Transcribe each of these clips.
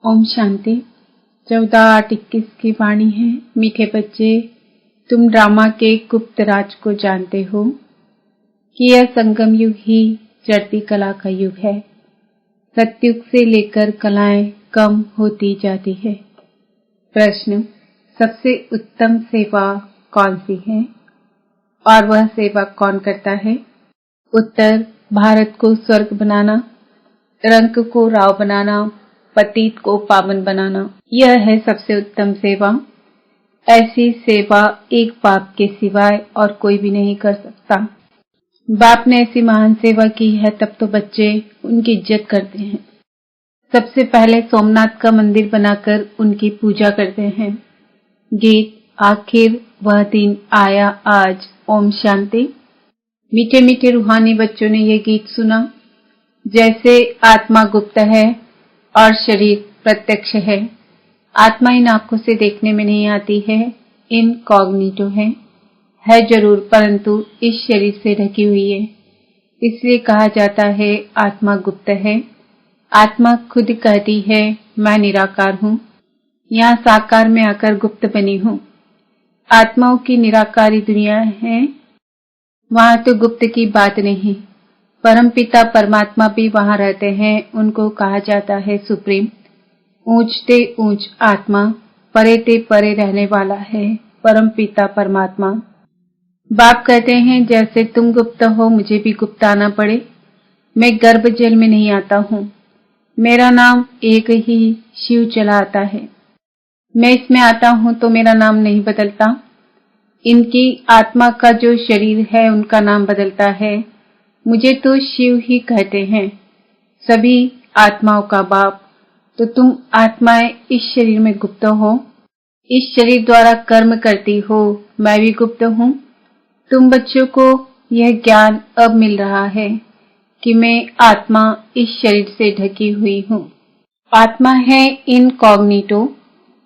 ओम शांति। 14/8/21 की वाणी है। मीठे बच्चे, तुम ड्रामा के गुप्त राज को जानते हो कि यह संगम युग ही चढ़ती कला का युग है। सतयुग से लेकर कलाएं कम होती जाती है। प्रश्न, सबसे उत्तम सेवा कौन सी है और वह सेवा कौन करता है? उत्तर, भारत को स्वर्ग बनाना, रंक को राव बनाना, पतित को पावन बनाना, यह है सबसे उत्तम सेवा। ऐसी सेवा एक बाप के सिवाय और कोई भी नहीं कर सकता। बाप ने ऐसी महान सेवा की है तब तो बच्चे उनकी इज्जत करते हैं। सबसे पहले सोमनाथ का मंदिर बनाकर उनकी पूजा करते हैं। गीत, आखिर वह दिन आया आज। ओम शांति। मीठे मीठे रूहानी बच्चों ने यह गीत सुना। जैसे आत्मा गुप्त है और शरीर प्रत्यक्ष है। आत्मा इन आंखों से देखने में नहीं आती है, इनकॉग्निटो है जरूर, परंतु इस शरीर से ढकी हुई है। इसलिए कहा जाता है आत्मा गुप्त है। आत्मा खुद कहती है मैं निराकार हूँ, यहाँ साकार में आकर गुप्त बनी हूँ। आत्माओं की निराकारी दुनिया है, वहां तो गुप्त की बात नहीं। परमपिता परमात्मा भी वहां रहते हैं, उनको कहा जाता है सुप्रीम। ऊंचते ऊंच आत्मा, परे ते परे रहने वाला है परमपिता परमात्मा। बाप कहते हैं जैसे तुम गुप्त हो मुझे भी गुप्त आना पड़े। मैं गर्भ जल में नहीं आता हूँ, मेरा नाम एक ही शिव चला आता है। मैं इसमें आता हूँ तो मेरा नाम नहीं बदलता। इनकी आत्मा का जो शरीर है उनका नाम बदलता है। मुझे तो शिव ही कहते हैं, सभी आत्माओं का बाप। तो तुम आत्माएं इस शरीर में गुप्त हो, इस शरीर द्वारा कर्म करती हो, मैं भी गुप्त हूँ। तुम बच्चों को यह ज्ञान अब मिल रहा है कि मैं आत्मा इस शरीर से ढकी हुई हूँ। आत्मा है इनकॉग्निटो,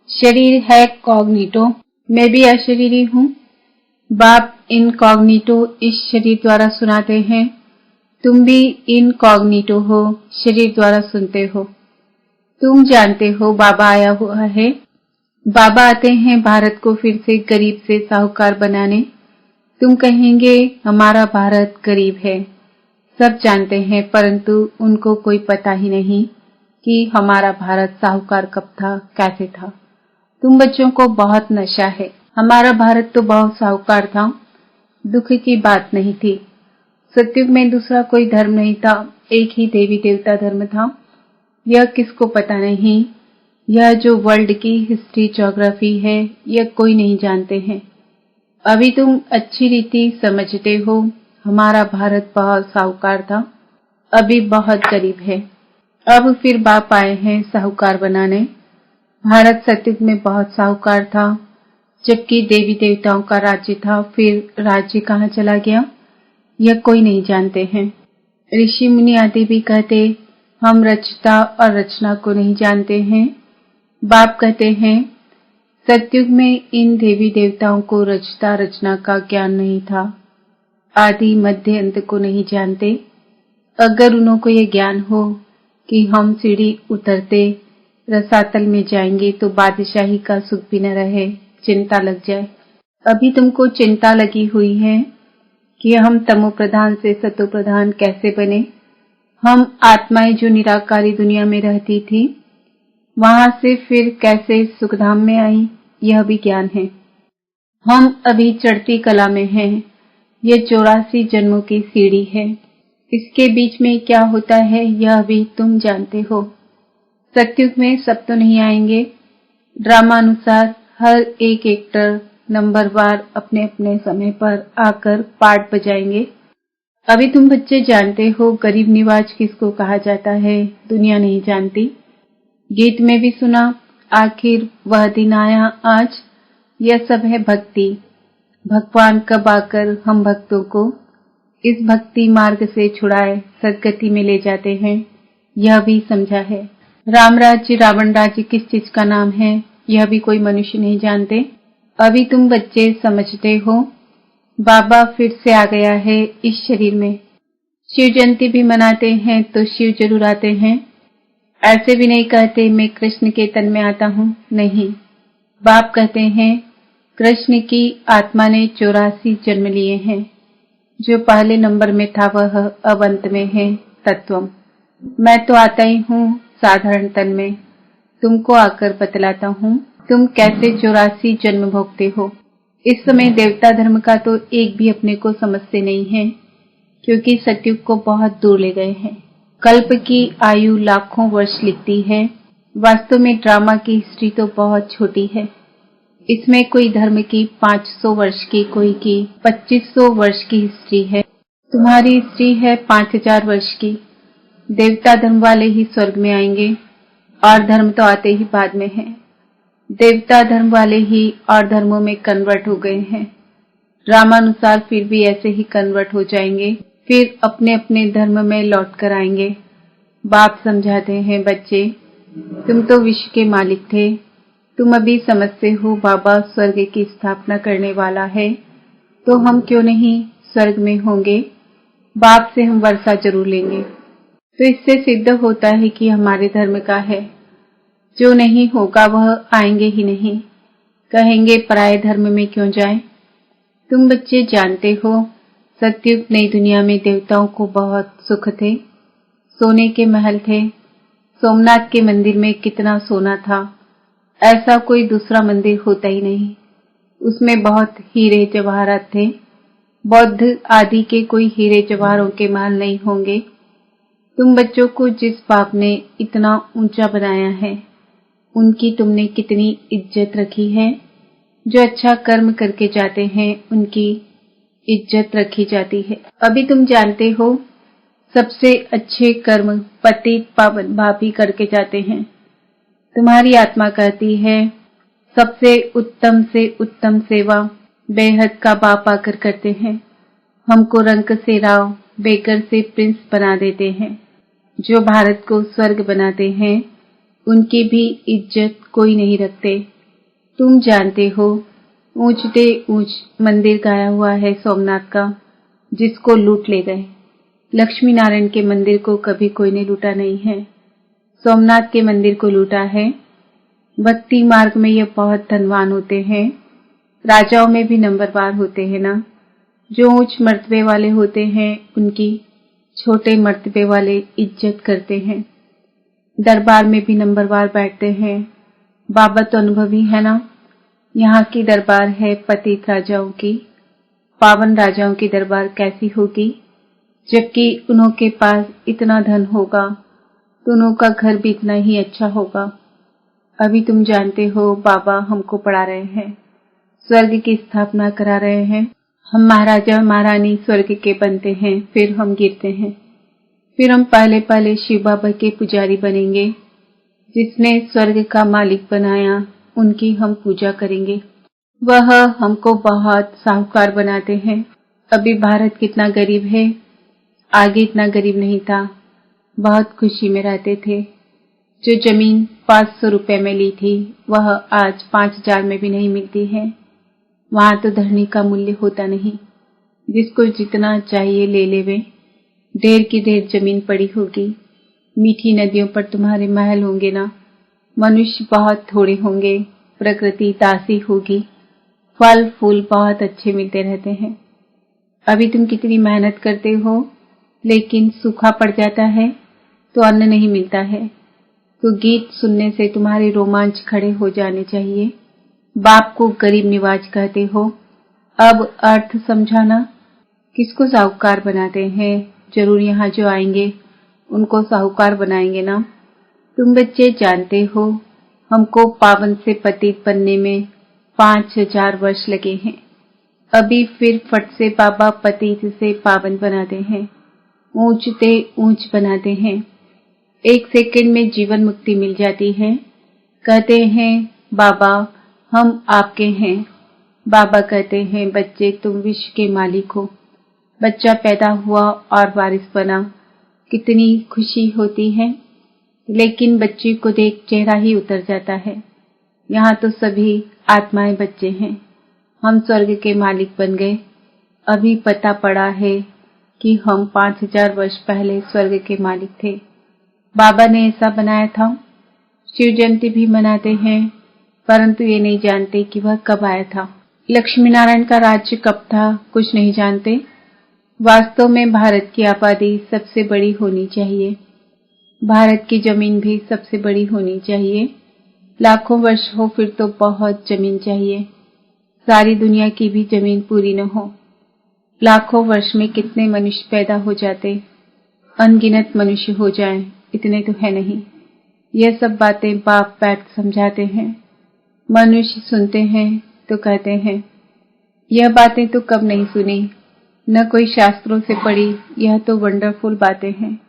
शरीर है कॉग्निटो। मैं भी अशरीरी हूँ। बाप इनकॉग्निटो इस शरीर द्वारा सुनाते हैं, तुम भी इनकॉग्निटो हो, शरीर द्वारा सुनते हो। तुम जानते हो बाबा आया हुआ है। बाबा आते हैं भारत को फिर से गरीब से साहूकार बनाने। तुम कहेंगे हमारा भारत गरीब है। सब जानते हैं, परंतु उनको कोई पता ही नहीं कि हमारा भारत साहूकार कब था, कैसे था। तुम बच्चों को बहुत नशा है। हमारा भारत तो बहुत साहूकार था, दुख की बात नहीं थी। सतयुग में दूसरा कोई धर्म नहीं था, एक ही देवी देवता धर्म था। यह किसको पता नहीं। यह जो वर्ल्ड की हिस्ट्री ज्योग्राफी है, यह कोई नहीं जानते हैं। अभी तुम अच्छी रीति समझते हो, हमारा भारत बहुत साहूकार था, अभी बहुत गरीब है। अब फिर बाप आए हैं साहूकार बनाने। भारत सतयुग में बहुत साहूकार था, जबकि देवी देवताओं का राज्य था। फिर राज्य कहाँ चला गया, यह कोई नहीं जानते हैं। ऋषि मुनि आदि भी कहते हम रचता और रचना को नहीं जानते हैं। बाप कहते हैं सतयुग में इन देवी देवताओं को रचता रचना का ज्ञान नहीं था, आदि मध्य अंत को नहीं जानते। अगर उन्हों को यह ज्ञान हो कि हम सीढ़ी उतरते रसातल में जाएंगे तो बादशाही का सुख भी न रहे, चिंता लग जाए। अभी तुमको चिंता लगी हुई है कि हम तमो प्रधान से सतो प्रधान कैसे बने। हम आत्माएं जो निराकारी दुनिया में रहती थी, वहां से फिर कैसे सुखधाम में आई, यह भी ज्ञान है। हम अभी चढ़ती कला में हैं। यह 84 जन्मों की सीढ़ी है। इसके बीच में क्या होता है यह भी तुम जानते हो। सतयुग में सब तो नहीं आएंगे। ड्रामा अनुसार हर एक एक्टर नंबरवार अपने अपने समय पर आकर पार्ट बजाएंगे। अभी तुम बच्चे जानते हो गरीब निवाज किसको कहा जाता है, दुनिया नहीं जानती। गीत में भी सुना, आखिर वह दिन आया आज। यह सब है भक्ति। भगवान कब आकर हम भक्तों को इस भक्ति मार्ग से छुड़ाए सदगति में ले जाते हैं, यह भी समझा है। राम राज्य रावण राज्य किस चीज का नाम है, यह भी कोई मनुष्य नहीं जानते। अभी तुम बच्चे समझते हो। बाबा फिर से आ गया है इस शरीर में। शिव जयंती भी मनाते हैं तो शिव जरूर आते हैं। ऐसे भी नहीं कहते मैं कृष्ण के तन में आता हूँ, नहीं। बाप कहते हैं कृष्ण की आत्मा ने 84 जन्म लिए हैं। जो पहले नंबर में था वह अब अंत में है तत्वम। मैं तो आता ही हूँ साधारण तन में। तुमको आकर बतलाता हूँ तुम कैसे 84 जन्म भोगते हो। इस समय देवता धर्म का तो एक भी अपने को समझते नहीं है, क्योंकि सतयुग को बहुत दूर ले गए हैं। कल्प की आयु लाखों वर्ष लिखती है। वास्तव में ड्रामा की हिस्ट्री तो बहुत छोटी है। इसमें कोई धर्म की 500 वर्ष की, कोई की 2500 वर्ष की हिस्ट्री है। तुम्हारी हिस्ट्री है 5000 वर्ष की। देवता धर्म वाले ही स्वर्ग में आएंगे और धर्म तो आते ही बाद में है। देवता धर्म वाले ही और धर्मों में कन्वर्ट हो गए हैं। रामानुसार फिर भी ऐसे ही कन्वर्ट हो जाएंगे, फिर अपने अपने धर्म में लौट कर आएंगे। बाप समझाते हैं बच्चे, तुम तो विश्व के मालिक थे। तुम अभी समझते हो बाबा स्वर्ग की स्थापना करने वाला है, तो हम क्यों नहीं स्वर्ग में होंगे। बाप से हम वर्षा जरूर लेंगे। तो इससे सिद्ध होता है कि हमारे धर्म का है। जो नहीं होगा वह आएंगे ही नहीं। कहेंगे पराये धर्म में क्यों जाएं। तुम बच्चे जानते हो सतयुग नई दुनिया में देवताओं को बहुत सुख थे। सोने के महल थे। सोमनाथ के मंदिर में कितना सोना था, ऐसा कोई दूसरा मंदिर होता ही नहीं। उसमें बहुत हीरे जवाहरात थे। बौद्ध आदि के कोई हीरे जवाहरों के महल नहीं होंगे। तुम बच्चों को जिस बाप ने इतना ऊंचा बनाया है, उनकी तुमने कितनी इज्जत रखी है। जो अच्छा कर्म करके जाते हैं उनकी इज्जत रखी जाती है। अभी तुम जानते हो सबसे अच्छे कर्म पतित पावन बाप ही करके जाते हैं। तुम्हारी आत्मा कहती है सबसे उत्तम से उत्तम सेवा बेहद का बाप आकर करते हैं। हमको रंक से राव, बेकर से प्रिंस बना देते हैं। जो भारत को स्वर्ग बनाते हैं उनकी भी इज्जत कोई नहीं रखते। तुम जानते हो ऊंचते ऊंच मंदिर गाया हुआ है सोमनाथ का, जिसको लूट ले गए। लक्ष्मी नारायण के मंदिर को कभी कोई ने लूटा नहीं है। सोमनाथ के मंदिर को लूटा है। भक्ति मार्ग में ये बहुत धनवान होते हैं। राजाओं में भी नंबरवार होते हैं ना। जो उच्च मर्तबे वाले होते हैं उनकी छोटे मर्तबे वाले इज्जत करते हैं। दरबार में भी नंबरवार बैठते हैं। बाबा तो अनुभवी है ना। यहाँ की दरबार है पतित राजाओं की। पावन राजाओं की दरबार कैसी होगी, जबकि उन्हों के पास इतना धन होगा तो उन्हों का घर भी इतना ही अच्छा होगा। अभी तुम जानते हो बाबा हमको पढ़ा रहे हैं, स्वर्ग की स्थापना करा रहे हैं। हम महाराजा महारानी स्वर्ग के बनते हैं, फिर हम गिरते हैं। फिर हम पहले पहले शिव बाबा के पुजारी बनेंगे। जिसने स्वर्ग का मालिक बनाया उनकी हम पूजा करेंगे। वह हमको बहुत साहूकार बनाते हैं। अभी भारत कितना गरीब है, आगे इतना गरीब नहीं था। बहुत खुशी में रहते थे। जो जमीन 500 रुपए में ली थी वह आज 5000 में भी नहीं मिलती है। वहां तो धरनी का मूल्य होता नहीं। जिसको जितना चाहिए ले लेवे। ढेर की ढेर जमीन पड़ी होगी। मीठी नदियों पर तुम्हारे महल होंगे ना। मनुष्य बहुत थोड़े होंगे। प्रकृति दासी होगी। फल फूल बहुत अच्छे मिलते रहते हैं। अभी तुम कितनी मेहनत करते हो, लेकिन सूखा पड़ जाता है तो अन्न नहीं मिलता है। तो गीत सुनने से तुम्हारे रोमांच खड़े हो जाने चाहिए। बाप को गरीब निवाज कहते हो। अब अर्थ समझाना। किसको साहूकार बनाते हैं, जरूर यहाँ जो आएंगे उनको साहूकार बनाएंगे ना। तुम बच्चे जानते हो हमको पावन से पतित बनने में 5000 वर्ष लगे हैं। अभी फिर फट से बाबा पतित से पावन बनाते हैं, ऊंचते ऊंच बनाते हैं। 1 सेकंड में जीवन मुक्ति मिल जाती है। कहते हैं बाबा हम आपके हैं। बाबा कहते हैं बच्चे तुम विश्व के मालिक हो। बच्चा पैदा हुआ और वारिस बना, कितनी खुशी होती है। लेकिन बच्ची को देख चेहरा ही उतर जाता है। यहाँ तो सभी आत्माएं बच्चे हैं। हम स्वर्ग के मालिक बन गए। अभी पता पड़ा है कि हम 5000 वर्ष पहले स्वर्ग के मालिक थे। बाबा ने ऐसा बनाया था। शिव जयंती भी मनाते हैं, परंतु ये नहीं जानते कि वह कब आया था। लक्ष्मी नारायण का राज्य कब था, कुछ नहीं जानते। वास्तव में भारत की आबादी सबसे बड़ी होनी चाहिए। भारत की जमीन भी सबसे बड़ी होनी चाहिए। लाखों वर्ष हो फिर तो बहुत जमीन चाहिए। सारी दुनिया की भी जमीन पूरी न हो। लाखों वर्ष में कितने मनुष्य पैदा हो जाते, अनगिनत मनुष्य हो जाएं, इतने तो है नहीं। यह सब बातें बाप बैठ समझाते हैं। मनुष्य सुनते हैं तो कहते हैं, यह बातें तो कब नहीं सुनी, न कोई शास्त्रों से पढ़ी, यह तो वंडरफुल बातें हैं।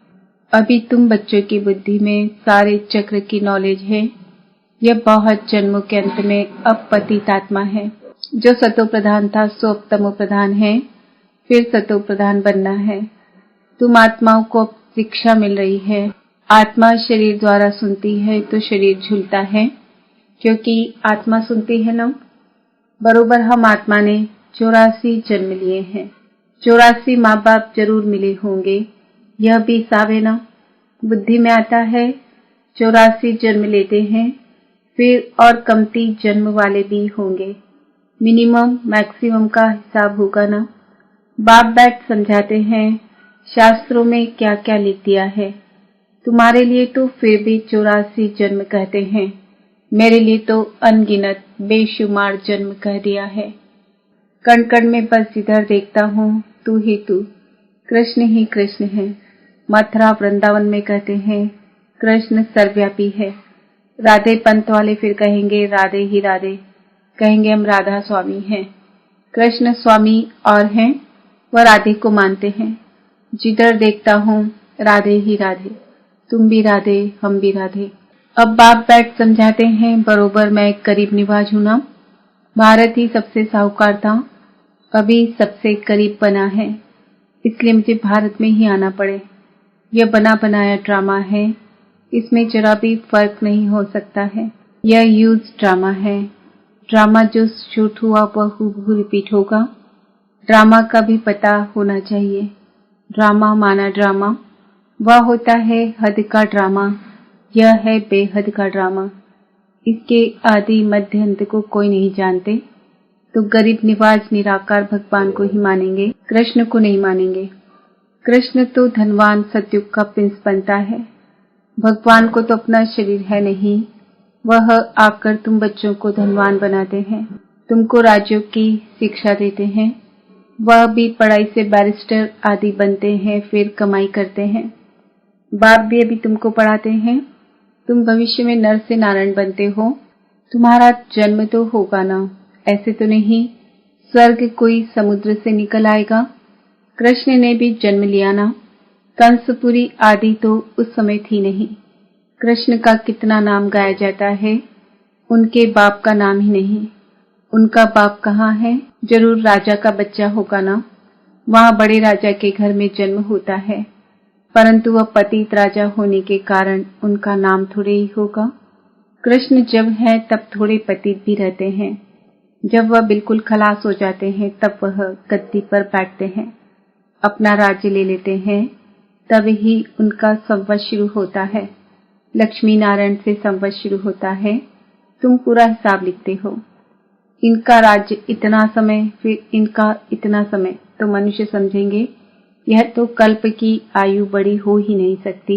अभी तुम बच्चों की बुद्धि में सारे चक्र की नॉलेज है। यह बहुत जन्मों के अंत में अब पतित आत्मा है। जो सतो प्रधान था सो अब तमो प्रधान है, फिर सतो प्रधान बनना है। तुम आत्माओं को अब शिक्षा मिल रही है। आत्मा शरीर द्वारा सुनती है तो शरीर झूलता है, क्योंकि आत्मा सुनती है ना। बरोबर हम आत्मा ने 84 जन्म लिए हैं। 84 माँ बाप जरूर मिले होंगे, यह भी हिसाब है ना। बुद्धि में आता है 84 जन्म लेते हैं, फिर और कमती जन्म वाले भी होंगे। मिनिमम मैक्सिमम का हिसाब होगा ना। बाप बैठ समझाते हैं शास्त्रों में क्या क्या लिख दिया है। तुम्हारे लिए तो फिर भी 84 जन्म कहते हैं, मेरे लिए तो अनगिनत बेशुमार जन्म कह दिया है। कण कण में बस जिधर देखता हूँ तू ही तू, कृष्ण ही कृष्ण है। मथुरा वृंदावन में कहते हैं कृष्ण सर्वव्यापी है। राधे पंथ वाले फिर कहेंगे राधे ही राधे, कहेंगे हम राधा स्वामी हैं। कृष्ण स्वामी और हैं, वह राधे को मानते हैं। जिधर देखता हूँ राधे ही राधे, तुम भी राधे हम भी राधे। अब बाप बैठ समझाते हैं बरोबर मैं एक गरीब निवाज हूं ना। भारत ही सबसे साहूकार था, अभी सबसे करीब बना है, इसलिए मुझे भारत में ही आना पड़े। यह बना बनाया ड्रामा है, इसमें जरा भी फर्क नहीं हो सकता है। यह यूज ड्रामा है। ड्रामा जो शूट हुआ वह हूबहू रिपीट होगा। ड्रामा का भी पता होना चाहिए। ड्रामा माना ड्रामा, वह होता है हद का ड्रामा, यह है बेहद का ड्रामा। इसके आदि मध्य अंत को कोई नहीं जानते, तो गरीब निवाज निराकार भगवान को ही मानेंगे, कृष्ण को नहीं मानेंगे। कृष्ण तो धनवान सतयुग का प्रिंस बनता है। भगवान को तो अपना शरीर है नहीं, वह आकर तुम बच्चों को धनवान बनाते हैं, तुमको राज्यों की शिक्षा देते हैं। वह भी पढ़ाई से बैरिस्टर आदि बनते हैं, फिर कमाई करते हैं। बाप भी अभी तुमको पढ़ाते हैं। तुम भविष्य में नर से नारायण बनते हो। तुम्हारा जन्म तो होगा ना, ऐसे तो नहीं स्वर्ग कोई समुद्र से निकल आएगा। कृष्ण ने भी जन्म लिया ना। कंसपुरी आदि तो उस समय थी नहीं। कृष्ण का कितना नाम गाया जाता है, उनके बाप का नाम ही नहीं। उनका बाप कहाँ है? जरूर राजा का बच्चा होगा ना। वहाँ बड़े राजा के घर में जन्म होता है, परंतु वह पतित राजा होने के कारण उनका नाम थोड़े ही होगा। कृष्ण जब है तब थोड़े पतित भी रहते हैं। जब वह बिल्कुल खलास हो जाते हैं तब वह गद्दी पर बैठते हैं, अपना राज्य ले लेते हैं, तब ही उनका संवत शुरू होता है। लक्ष्मी नारायण से संवत शुरू होता है। तुम पूरा हिसाब लिखते हो। इनका राज्य इतना समय, फिर इनका इतना समय, तो मनुष्य समझेंगे यह तो कल्प की आयु बड़ी हो ही नहीं सकती।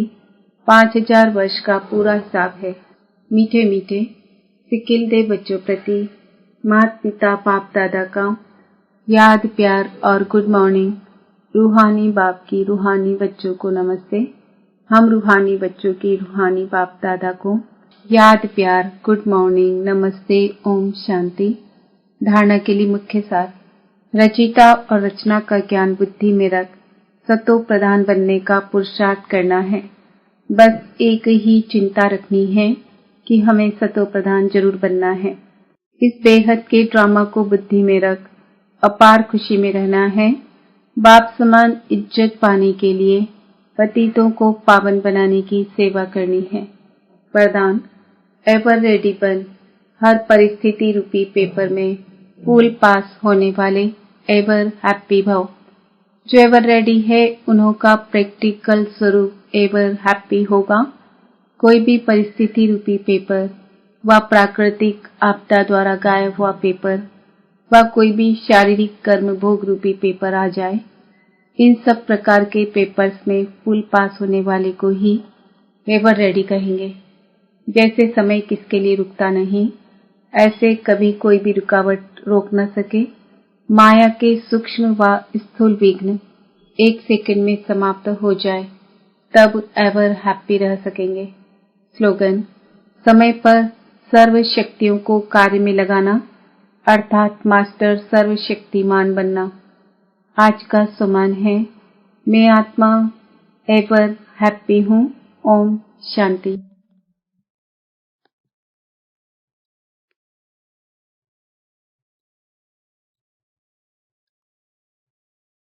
5000 वर्ष का पूरा हिसाब है। मीठे मीठे सिकिल दे बच्चों प्रति माता पिता बाप दादा का याद प्यार और गुड मॉर्निंग। रूहानी बाप की रूहानी बच्चों को नमस्ते। हम रूहानी बच्चों की रूहानी बाप दादा को याद प्यार गुड मॉर्निंग नमस्ते ओम शांति। धारणा के लिए मुख्य सार। रचयिता और रचना का ज्ञान बुद्धि में रख सतो प्रधान बनने का पुरुषार्थ करना है। बस एक ही चिंता रखनी है कि हमें सतो प्रधान जरूर बनना है। इस बेहद के ड्रामा को बुद्धि में रख अपार खुशी में रहना है। बाप समान इज्जत पाने के लिए पतितों को पावन बनाने की सेवा करनी है। वरदान एवर रेडी बन। हर परिस्थिति रूपी पेपर में फुल पास होने वाले एवर हैप्पी भव। जो एवर रेडी है उन्हों का प्रैक्टिकल स्वरूप एवर हैप्पी होगा। कोई भी परिस्थिति रूपी पेपर व प्राकृतिक आपदा द्वारा गायब हुआ पेपर व कोई भी शारीरिक कर्म भोग रूपी पेपर आ जाए, इन सब प्रकार के पेपर्स में फुल पास होने वाले को ही एवर रेडी कहेंगे। जैसे समय किसके लिए रुकता नहीं, ऐसे कभी कोई भी रुकावट रोक न सके। माया के सूक्ष्म व स्थूल विघ्न 1 सेकंड में समाप्त हो जाए, तब एवर हैप्पी रह सकेंगे। स्लोगन: समय पर सर्व शक्तियों को कार्य में लगाना अर्थात मास्टर सर्वशक्तिमान बनना। आज का सुमन है, मैं आत्मा एवर हैप्पी हूँ। ओम शांति।